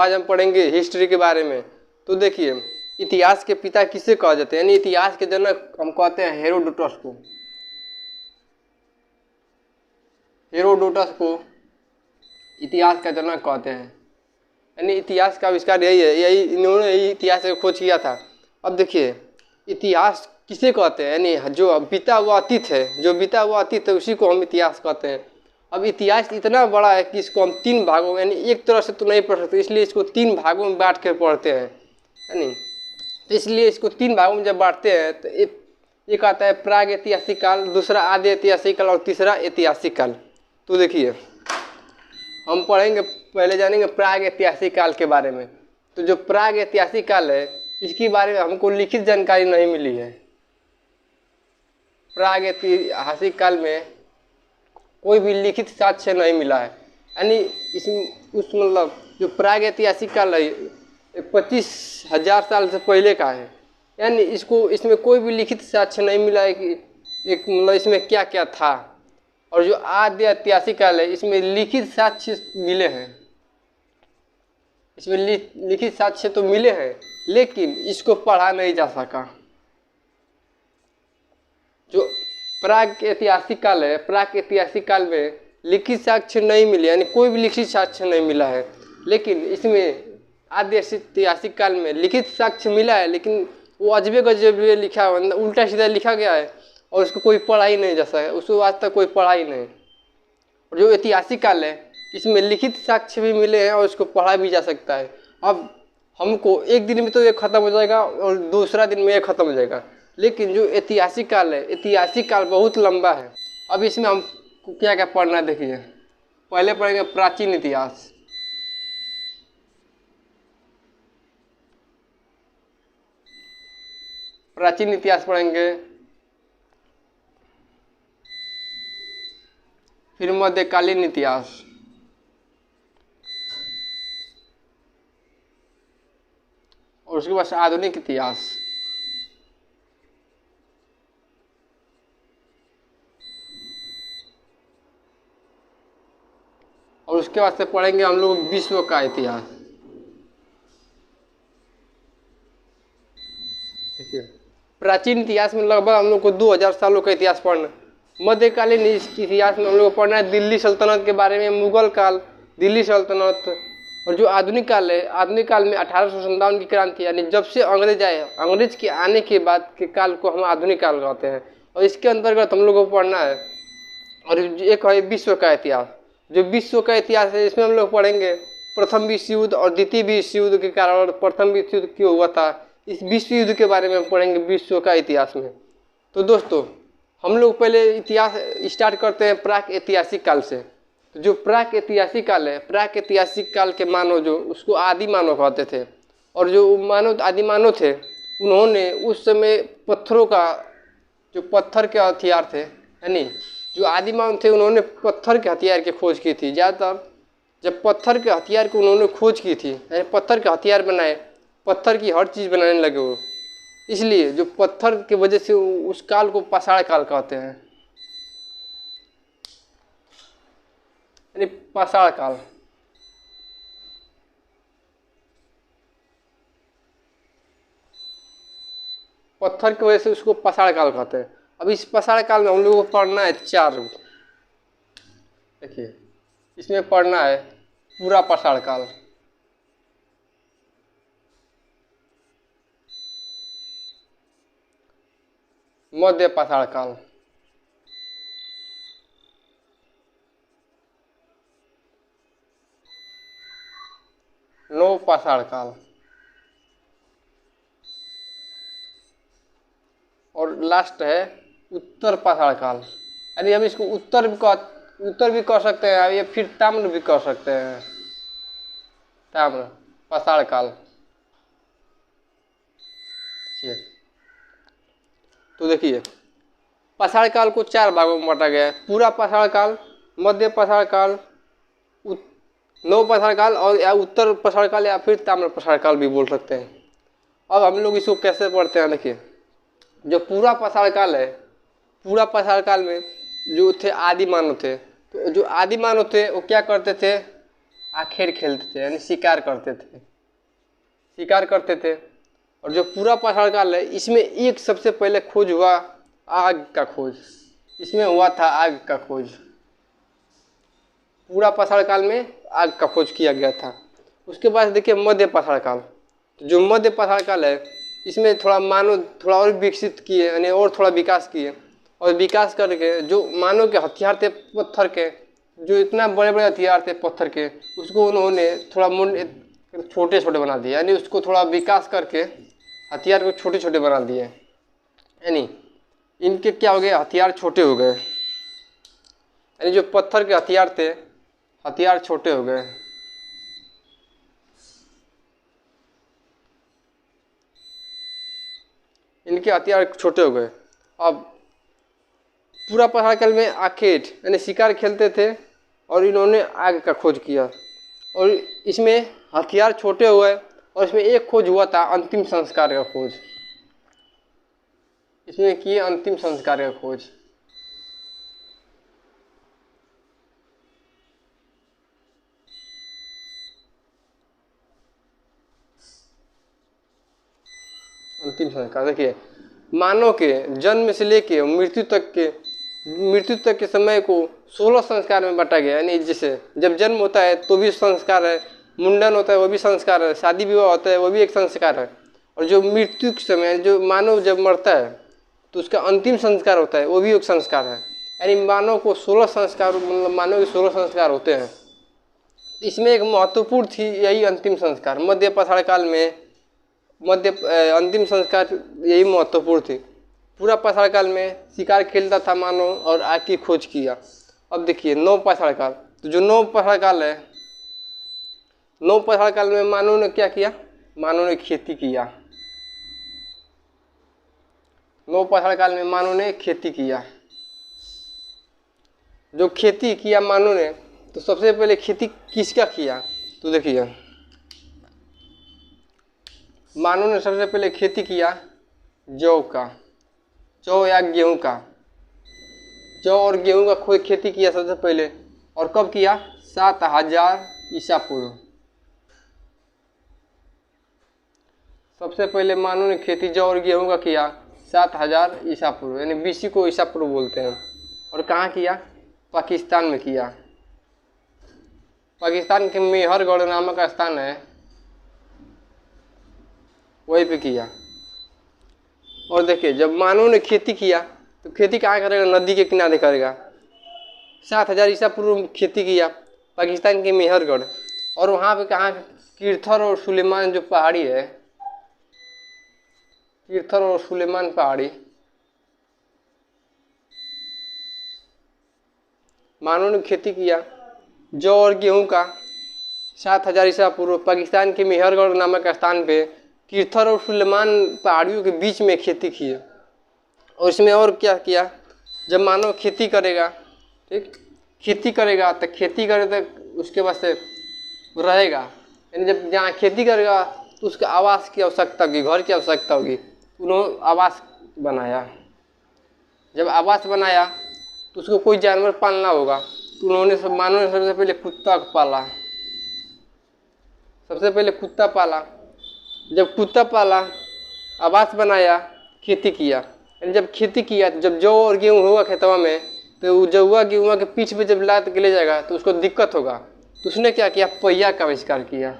आज हम पढ़ेंगे हिस्ट्री के बारे में। तो देखिए, इतिहास के पिता किसे कहा जाते हैं, यानी इतिहास के जनक हम कहते हैं हेरोडोटस को। हेरोडोटस को इतिहास का जनक कहते हैं, यानी इतिहास का आविष्कार यही है, इन्होंने ही इतिहास का खोज किया था। अब देखिए, इतिहास किसे कहते हैं, यानी जो बीता हुआ अतीत है, जो बीता हुआ अतीत है उसी को हम इतिहास कहते हैं। अब इतिहास इतना बड़ा है कि इसको हम 3 भागों में, यानी एक तरह से तो नहीं पढ़ सकते, इसलिए इसको 3 भागों में बांट कर पढ़ते हैं, यानी तो इसलिए इसको 3 भागों में जब बांटते हैं तो एक आता है प्राग ऐतिहासिक काल, दूसरा आदि ऐतिहासिक काल और तीसरा ऐतिहासिक काल। तो देखिए, हम पढ़ेंगे, पहले जानेंगे प्राग ऐतिहासिक काल के बारे में। तो जो प्राग ऐतिहासिक काल है इसके बारे में हमको लिखित जानकारी नहीं मिली है। प्राग ऐतिहासिक काल में कोई भी लिखित साक्ष्य नहीं मिला है, यानी इसमें उस मतलब जो प्राग ऐतिहासिक काल है 25,000 साल से पहले का है, यानी इसमें कोई भी लिखित साक्ष्य नहीं मिला है कि एक मतलब इसमें क्या क्या था। और जो आद्य ऐतिहासिक काल है इसमें लिखित साक्ष्य मिले हैं, इसमें लिखित साक्ष्य तो मिले हैं लेकिन इसको पढ़ा नहीं जा सका। जो प्राग ऐतिहासिक काल है, प्राग ऐतिहासिक काल में लिखित साक्ष्य नहीं मिले, यानी कोई भी लिखित साक्ष्य नहीं मिला है, लेकिन इसमें आद्य ऐतिहासिक काल में लिखित साक्ष्य मिला है, लेकिन वो अजबे गजबे लिखा है, मतलब उल्टा सीधा लिखा गया है और उसको कोई पढ़ा ही नहीं जा सका, उसको आज तक कोई पढ़ा ही नहीं। और जो ऐतिहासिक काल है इसमें लिखित साक्ष्य भी मिले हैं और इसको पढ़ा भी जा सकता है। अब हमको एक दिन में तो ये खत्म हो जाएगा और दूसरा दिन में ये खत्म हो जाएगा, लेकिन जो ऐतिहासिक काल है, ऐतिहासिक काल बहुत लंबा है। अब इसमें हमको क्या क्या पढ़ना है, देखिए पहले पढ़ेंगे प्राचीन इतिहास। प्राचीन इतिहास पढ़ेंगे, फिर मध्यकालीन इतिहास, और उसके बाद आधुनिक इतिहास, और उसके बाद से पढ़ेंगे हम लोग विश्व का इतिहास। ठीक है, प्राचीन इतिहास में लगभग हम लोग को 2000 सालों का इतिहास पढ़ना। मध्यकालीन इतिहास में हम लोग को पढ़ना है दिल्ली सल्तनत के बारे में, मुगल काल, दिल्ली सल्तनत। और जो आधुनिक काल है, आधुनिक काल में 1857 की क्रांति, यानी जब से अंग्रेज आए, अंग्रेज के आने के बाद के काल को हम आधुनिक काल कहते हैं। और इसके अंतर्गत हम लोग को पढ़ना है, और एक है विश्व का इतिहास। जो विश्व का इतिहास है इसमें हम लोग पढ़ेंगे प्रथम विश्व युद्ध और द्वितीय विश्व युद्ध के कारण प्रथम विश्व युद्ध क्यों हुआ था, इस विश्व युद्ध के बारे में हम पढ़ेंगे विश्व का इतिहास में। तो दोस्तों, हम लोग पहले इतिहास स्टार्ट करते हैं प्राक ऐतिहासिक काल से। तो जो प्राक ऐतिहासिक काल है, प्राक ऐतिहासिक काल के मानव जो उसको आदि मानव कहते थे, और जो मानव आदि मानव थे उन्होंने उस समय पत्थरों का, जो पत्थर के हथियार थे, यानी जो आदि मानव थे उन्होंने पत्थर के हथियार की खोज की थी। ज़्यादातर जब पत्थर के हथियार की उन्होंने खोज की थी, यानी पत्थर के हथियार बनाए, पत्थर की हर चीज़ बनाने लगे वो, इसलिए जो पत्थर की वजह से उस काल को पाषाण काल कहते हैं, यानी पाषाण काल। पत्थर की वजह से उसको पाषाण काल कहते हैं। अब इस पाषाण काल में हम लोगों को पढ़ना है 4। देखिए, इसमें पढ़ना है पूरा पाषाण काल, मध्य पाषाण काल, नव पाषाण काल, और लास्ट है उत्तर पाषाण काल। यानी हम इसको उत्तर भी कह सकते हैं, या फिर ताम्र भी कह सकते हैं, ताम्र पाषाण काल। तो देखिए, पाषाण काल को 4 भागों में बांटा गया है, पूरा पाषाण काल, मध्य पाषाण काल, नव पाषाण काल, और या उत्तर पाषाण काल, या फिर ताम्र पाषाण काल भी बोल सकते हैं। अब हम लोग इसको कैसे पढ़ते हैं, देखिए जो पूरा पाषाण काल है, पूरा पाषाण काल में जो थे आदि मानव थे, तो जो आदि मानव थे वो क्या करते थे, आखेट खेलते थे, यानी शिकार करते थे। और जो पूरा पाषाण काल है, इसमें एक सबसे पहले खोज हुआ आग का खोज। इसमें हुआ था आग का खोज। पूरा पाषाण काल में आग का खोज किया गया था। उसके बाद देखिए मध्य पाषाण काल। जो मध्य पाषाण काल है, इसमें थोड़ा मानव थोड़ा और विकसित किए, यानी और थोड़ा विकास किए, और विकास करके जो मानव के हथियार थे पत्थर के, जो इतना बड़े बड़े हथियार थे पत्थर के, उसको उन्होंने थोड़ा छोटे छोटे बना दिए, यानी उसको थोड़ा विकास करके हथियार को छोटे छोटे बना दिए। यानी इनके क्या हो गए, हथियार छोटे हो गए, यानी जो पत्थर के हथियार थे, हथियार छोटे हो गए। इनके हथियार छोटे हो गए। अब पूरा पाषाण काल में आखेट यानी शिकार खेलते थे, और इन्होंने आग का खोज किया, और इसमें हथियार छोटे हुए, और इसमें एक खोज हुआ था अंतिम संस्कार का खोज। इसमें किए अंतिम संस्कार का खोज। अंतिम संस्कार देखिए, मानव के जन्म से लेके मृत्यु तक के समय को 16 संस्कार में बांटा गया। यानी जैसे जब जन्म होता है तो भी संस्कार है, मुंडन होता है वो भी संस्कार है, शादी विवाह होता है वो भी एक संस्कार है, और जो मृत्यु के समय जो मानव जब मरता है तो उसका अंतिम संस्कार होता है वो भी एक संस्कार है। यानी मानव को 16 संस्कार, मतलब मानव के 16 संस्कार होते हैं। इसमें एक महत्वपूर्ण थी यही अंतिम संस्कार। मध्य पाषाण काल में अंतिम संस्कार यही महत्वपूर्ण थी। पूरा पाषाण काल में शिकार खेलता था मानव और आग की खोज किया। अब देखिए नव पाषाण काल। तो जो नव पाषाण काल है, नव पाषाण काल में मानव ने क्या किया, मानव ने खेती किया। नव पाषाण काल में मानव ने खेती किया। जो खेती किया मानव ने, तो सबसे पहले खेती किसका किया, तो देखिए मानव ने सबसे पहले खेती किया जौ का, जौ या गेहूं का। जौ और गेहूं का कोई खेती किया सबसे पहले, और कब किया, 7000 ईसा पूर्व। सबसे पहले मानव ने खेती जौ और गेहूं का किया 7000 ईसा पूर्व, यानी बीसी को ईसा पूर्व बोलते हैं। और कहाँ किया, पाकिस्तान में किया। पाकिस्तान के मेहरगढ़ नामक स्थान है, वहीं पे किया। और देखिए जब मानव ने खेती किया तो खेती कहाँ करेगा, नदी के किनारे करेगा। 7000 ईसा पूर्व खेती किया पाकिस्तान के मेहरगढ़, और वहाँ पे कहाँ, कीर्थर और सुलेमान जो पहाड़ी है, कीर्थर और सुलेमान पहाड़ी, मानव ने खेती किया जौ और गेहूं का 7000 ईसा पूर्व पाकिस्तान के मेहरगढ़ नामक स्थान पे कीर्थर और सुलेमान पहाड़ियों के बीच में खेती की। और इसमें और क्या किया, जब मानव खेती करेगा, ठीक, खेती करेगा तो खेती करे तो उसके बाद से रहेगा, यानी जब जहाँ खेती करेगा तो उसके आवास की आवश्यकता होगी, घर की आवश्यकता होगी। उन्होंने आवास बनाया। जब आवास बनाया तो उसको कोई जानवर पालना होगा, तो उन्होंने मानव ने सबसे पहले कुत्ता पाला। सबसे पहले कुत्ता पाला। जब कुत्ता पाला, आवास बनाया, खेती किया। यानी जब खेती किया तो जब जौ और गेहूँ होगा खेतवा में, तो जौआ गेहूँ के पीठ पे जब लाद के ले जाएगा तो उसको दिक्कत होगा। तो उसने क्या किया, पहिया का आविष्कार किया।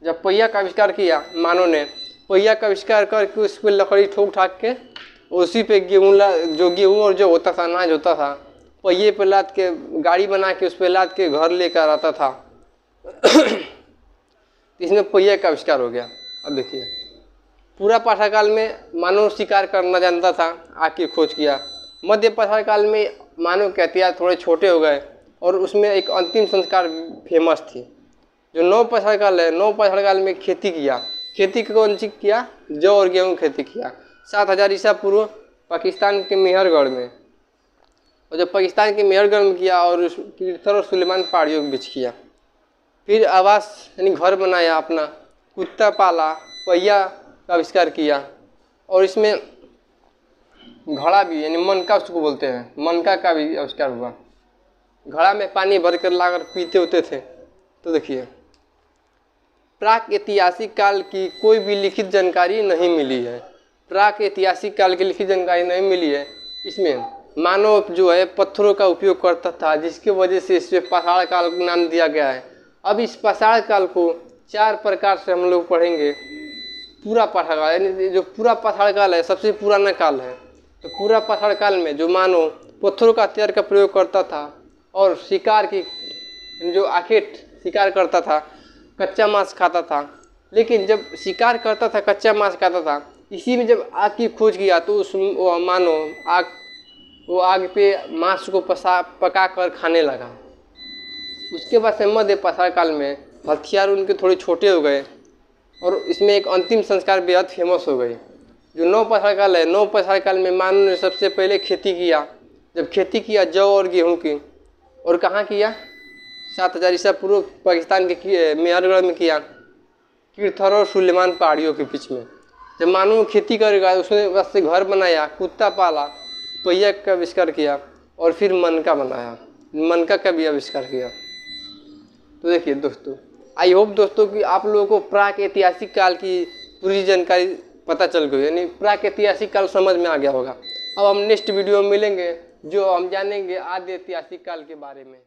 जब पहिया का आविष्कार किया मानव ने, पहिया का आविष्कार करके उस पर लकड़ी ठोक ठाक के उसी पे जो गेहूँ और जो होता था, अनाज होता था, पहिए पे लाद के गाड़ी बना के उस पर लाद के घर लेकर आता था। इसमें पहिया का आविष्कार हो गया। अब देखिए पूरा पाषाण काल में मानव शिकार करना जानता था, आग की खोज किया। मध्य पाषाण काल में मानव के हथियार थोड़े छोटे हो गए, और उसमें एक अंतिम संस्कार फेमस थी। जो नव पाषाण काल है, नव पाषाण काल में खेती किया। खेती कौन सी किया, जौ और गेहूँ खेती किया 7000 ईसा पूर्व पाकिस्तान के मेहरगढ़ में। और जब पाकिस्तान के मेहरगढ़ में किया और कीर्थर और सुलेमान पहाड़ियों के बीच किया, फिर आवास यानी घर बनाया अपना, कुत्ता पाला, पहिया का आविष्कार किया, और इसमें घड़ा भी यानी मनका उसको बोलते हैं, मनका का भी आविष्कार हुआ। घड़ा में पानी भरकर लाकर पीते होते थे। तो देखिए, प्राक ऐतिहासिक काल की कोई भी लिखित जानकारी नहीं मिली है। प्राक ऐतिहासिक काल की लिखित जानकारी नहीं मिली है। इसमें मानव जो है पत्थरों का उपयोग करता था, जिसकी वजह से इसे पाषाण काल नाम दिया गया है। अब इस पाषाण काल को 4 प्रकार से हम लोग पढ़ेंगे। पूरा पाषाण काल, यानी जो पूरा पाषाण काल है सबसे पुराना काल है। तो पूरा पाषाण काल में जो मानव पत्थरों का हथियार का प्रयोग करता था और शिकार की जो आखेट शिकार करता था, कच्चा मांस खाता था। लेकिन जब शिकार करता था, कच्चा मांस खाता था, इसी में जब आग की खोज किया तो उस मानव वो आग पे मांस को पका कर खाने लगा। उसके बाद से मध्य पाषाण काल में हथियार उनके थोड़े छोटे हो गए और इसमें एक अंतिम संस्कार बेहद फेमस हो गई। जो नव पाषाण काल है, नव पाषाण काल में मानव ने सबसे पहले खेती किया। जब खेती किया जौ और गेहूं की, और कहाँ किया? 7000 ईसा पूर्व पाकिस्तान के मेहरगढ़ में किया, कीर्थर और सुलेमान पहाड़ियों के बीच में। जब मानव खेती करेगा, उसने बस से घर बनाया, कुत्ता पाला, पहिया का आविष्कार किया और फिर मनका बनाया, मनका का भी आविष्कार किया। तो देखिए दोस्तों, आई होप दोस्तों कि आप लोगों को प्राक ऐतिहासिक काल की पूरी जानकारी पता चल गई, यानी प्राक ऐतिहासिक काल समझ में आ गया होगा। अब हम नेक्स्ट वीडियो में मिलेंगे, जो हम जानेंगे आदि ऐतिहासिक काल के बारे में।